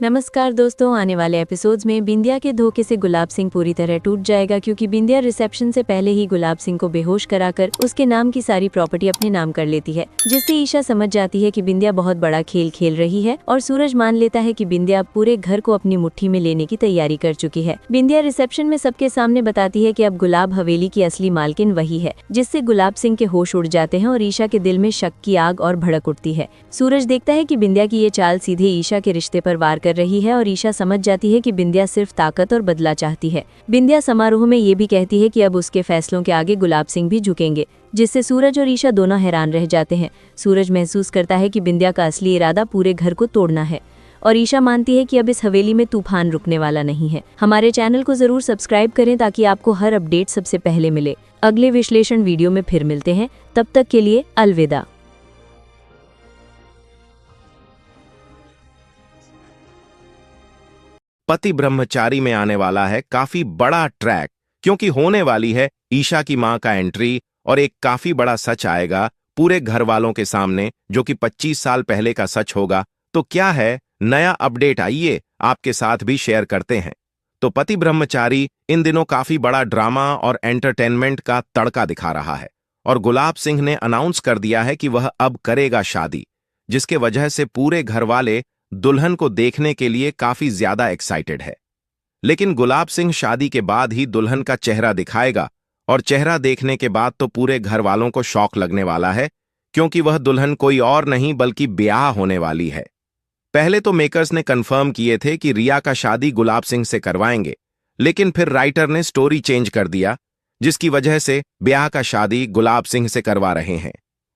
नमस्कार दोस्तों, आने वाले एपिसोड्स में बिंदिया के धोखे से गुलाब सिंह पूरी तरह टूट जाएगा क्योंकि बिंदिया रिसेप्शन से पहले ही गुलाब सिंह को बेहोश कराकर उसके नाम की सारी प्रॉपर्टी अपने नाम कर लेती है, जिससे ईशा समझ जाती है कि बिंदिया बहुत बड़ा खेल खेल रही है और सूरज मान लेता है कि बिंदिया पूरे घर को अपनी मुट्ठी में लेने की तैयारी कर चुकी है। बिंदिया रिसेप्शन में सबके सामने बताती है कि अब गुलाब हवेली की असली मालकिन वही है, जिससे गुलाब सिंह के होश उड़ जाते हैं और ईशा के दिल में शक की आग और भड़क उठती है। सूरज देखता है कि बिंदिया की ये चाल सीधे ईशा के रिश्ते पर वार कर रही है और ईशा समझ जाती है कि बिंदिया सिर्फ ताकत और बदला चाहती है। बिंदिया समारोह में ये भी कहती है कि अब उसके फैसलों के आगे गुलाब सिंह भी झुकेंगे, जिससे सूरज और ईशा दोनों हैरान रह जाते हैं। सूरज महसूस करता है कि बिंदिया का असली इरादा पूरे घर को तोड़ना है और ईशा मानती है कि अब इस हवेली में तूफान रुकने वाला नहीं है। हमारे चैनल को जरूर सब्सक्राइब करें ताकि आपको हर अपडेट सबसे पहले मिले। अगले विश्लेषण वीडियो में फिर मिलते हैं, तब तक के लिए अलविदा। पति ब्रह्मचारी में आने वाला है काफी बड़ा ट्रैक, क्योंकि होने वाली है ईशा की मां का एंट्री और एक काफी बड़ा सच आएगा पूरे घर वालों के सामने, जो कि 25 साल पहले का सच होगा। तो क्या है नया अपडेट, आइए आपके साथ भी शेयर करते हैं। तो पति ब्रह्मचारी इन दिनों काफी बड़ा ड्रामा और एंटरटेनमेंट का तड़का दिखा रहा है और गुलाब सिंह ने अनाउंस कर दिया है कि वह अब करेगा शादी, जिसके वजह से पूरे घर वाले दुल्हन को देखने के लिए काफी ज्यादा एक्साइटेड है। लेकिन गुलाब सिंह शादी के बाद ही दुल्हन का चेहरा दिखाएगा और चेहरा देखने के बाद तो पूरे घर वालों को शौक लगने वाला है, क्योंकि वह दुल्हन कोई और नहीं बल्कि ब्याह होने वाली है। पहले तो मेकर्स ने कंफर्म किए थे कि रिया का शादी गुलाब सिंह से करवाएंगे, लेकिन फिर राइटर ने स्टोरी चेंज कर दिया, जिसकी वजह से ब्याह का शादी गुलाब सिंह से करवा रहे हैं।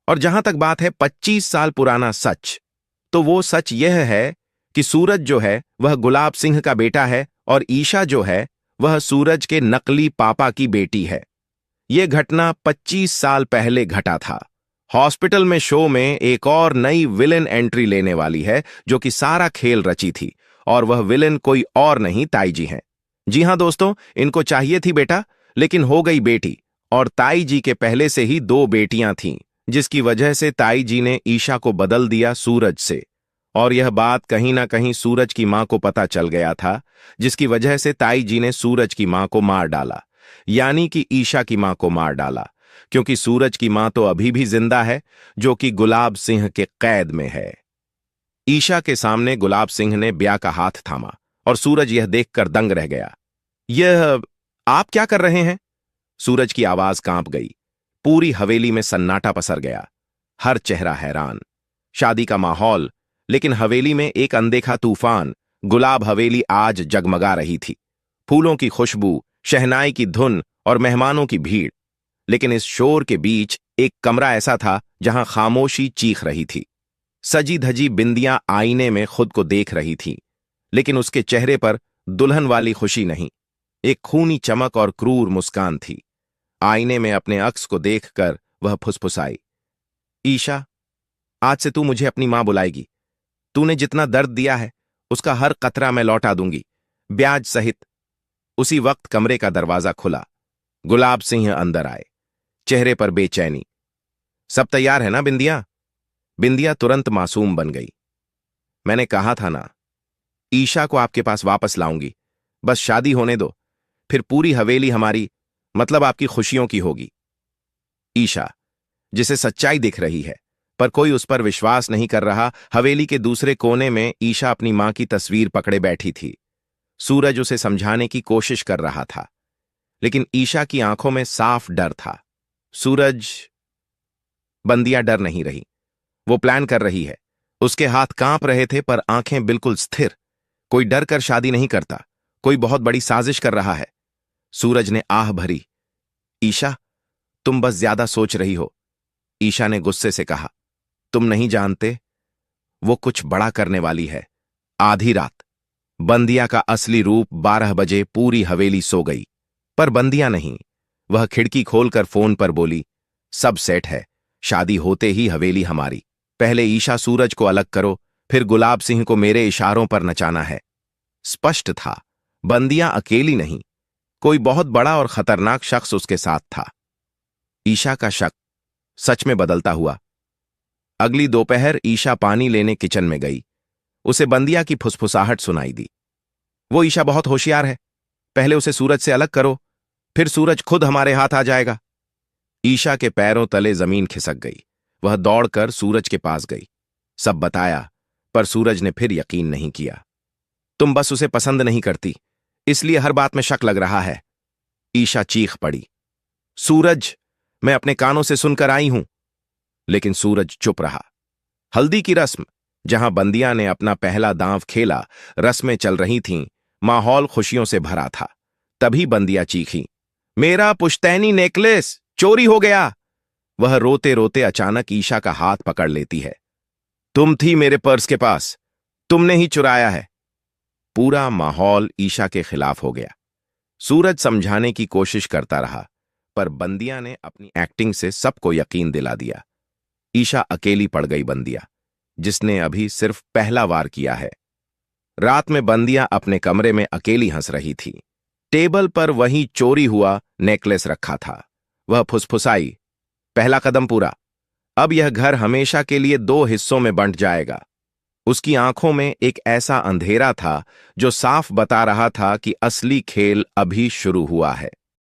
और जहां तक बात है 25 साल पुराना सच, तो वो सच यह है कि सूरज जो है वह गुलाब सिंह का बेटा है और ईशा जो है वह सूरज के नकली पापा की बेटी है। यह घटना 25 साल पहले घटा था। हॉस्पिटल में शो में एक और नई विलेन एंट्री लेने वाली है, जो कि सारा खेल रची थी, और वह विलेन कोई और नहीं ताई जी हैं। जी हां दोस्तों, इनको चाहिए थी बेटा, लेकिन हो गई बेटी, और ताई जी के पहले से ही 2 बेटियां थीं, जिसकी वजह से ताई जी ने ईशा को बदल दिया सूरज से। और यह बात कहीं ना कहीं सूरज की मां को पता चल गया था, जिसकी वजह से ताई जी ने सूरज की मां को मार डाला, यानी कि ईशा की मां को मार डाला, क्योंकि सूरज की मां तो अभी भी जिंदा है, जो कि गुलाब सिंह के कैद में है। ईशा के सामने गुलाब सिंह ने ब्याह का हाथ थामा और सूरज यह देखकर दंग रह गया। यह आप क्या कर रहे हैं? सूरज की आवाज कांप गई। पूरी हवेली में सन्नाटा पसर गया, हर चेहरा हैरान। शादी का माहौल, लेकिन हवेली में एक अनदेखा तूफान। गुलाब हवेली आज जगमगा रही थी, फूलों की खुशबू, शहनाई की धुन और मेहमानों की भीड़। लेकिन इस शोर के बीच एक कमरा ऐसा था जहां खामोशी चीख रही थी। सजी धजी बिंदियां आईने में खुद को देख रही थी, लेकिन उसके चेहरे पर दुल्हन वाली खुशी नहीं, एक खूनी चमक और क्रूर मुस्कान थी। आईने में अपने अक्स को देखकर वह फुसफुसाई, ईशा, आज से तू मुझे अपनी मां बुलाएगी। तूने जितना दर्द दिया है उसका हर कतरा मैं लौटा दूंगी, ब्याज सहित। उसी वक्त कमरे का दरवाजा खुला। गुलाब सिंह अंदर आए, चेहरे पर बेचैनी। सब तैयार है ना बिंदिया? बिंदिया तुरंत मासूम बन गई। मैंने कहा था ना, ईशा को आपके पास वापस लाऊंगी, बस शादी होने दो, फिर पूरी हवेली हमारी, मतलब आपकी खुशियों की होगी। ईशा, जिसे सच्चाई दिख रही है पर कोई उस पर विश्वास नहीं कर रहा, हवेली के दूसरे कोने में ईशा अपनी मां की तस्वीर पकड़े बैठी थी। सूरज उसे समझाने की कोशिश कर रहा था, लेकिन ईशा की आंखों में साफ डर था। सूरज, बंदिया डर नहीं रही, वो प्लान कर रही है। उसके हाथ कांप रहे थे पर आंखें बिल्कुल स्थिर। कोई डर कर शादी नहीं करता, कोई बहुत बड़ी साजिश कर रहा है। सूरज ने आह भरी, ईशा, तुम बस ज्यादा सोच रही हो। ईशा ने गुस्से से कहा, तुम नहीं जानते, वो कुछ बड़ा करने वाली है। आधी रात बंदिया का असली रूप 12 बजे पूरी हवेली सो गई, पर बंदिया नहीं। वह खिड़की खोलकर फोन पर बोली, सब सेट है, शादी होते ही हवेली हमारी। पहले ईशा सूरज को अलग करो, फिर गुलाब सिंह को मेरे इशारों पर नचाना है। स्पष्ट था, बंदिया अकेली नहीं, कोई बहुत बड़ा और खतरनाक शख्स उसके साथ था। ईशा का शक सच में बदलता हुआ। अगली दोपहर ईशा पानी लेने किचन में गई। उसे बंदिया की फुसफुसाहट सुनाई दी। वो ईशा बहुत होशियार है, पहले उसे सूरज से अलग करो, फिर सूरज खुद हमारे हाथ आ जाएगा। ईशा के पैरों तले जमीन खिसक गई। वह दौड़कर सूरज के पास गई, सब बताया, पर सूरज ने फिर यकीन नहीं किया। तुम बस उसे पसंद नहीं करती, इसलिए हर बात में शक लग रहा है। ईशा चीख पड़ी। सूरज, मैं अपने कानों से सुनकर आई हूं। लेकिन सूरज चुप रहा। हल्दी की रस्म, जहां बंदियां ने अपना पहला दांव खेला, रस्में चल रही थीं, माहौल खुशियों से भरा था। तभी बंदियां चीखीं, मेरा पुश्तैनी नेकलेस चोरी हो गया। वह रोते रोते अचानक ईशा का हाथ पकड़ लेती है। तुम थी मेरे पर्स के पास, तुमने ही चुराया है। पूरा माहौल ईशा के खिलाफ हो गया। सूरज समझाने की कोशिश करता रहा, पर बंदिया ने अपनी एक्टिंग से सबको यकीन दिला दिया। ईशा अकेली पड़ गई बंदिया, जिसने अभी सिर्फ पहला वार किया है। रात में बंदिया अपने कमरे में अकेली हंस रही थी। टेबल पर वही चोरी हुआ नेकलेस रखा था। वह फुसफुसाई, पहला कदम पूरा। अब यह घर हमेशा के लिए 2 हिस्सों में बंट जाएगा। उसकी आंखों में एक ऐसा अंधेरा था जो साफ बता रहा था कि असली खेल अभी शुरू हुआ है।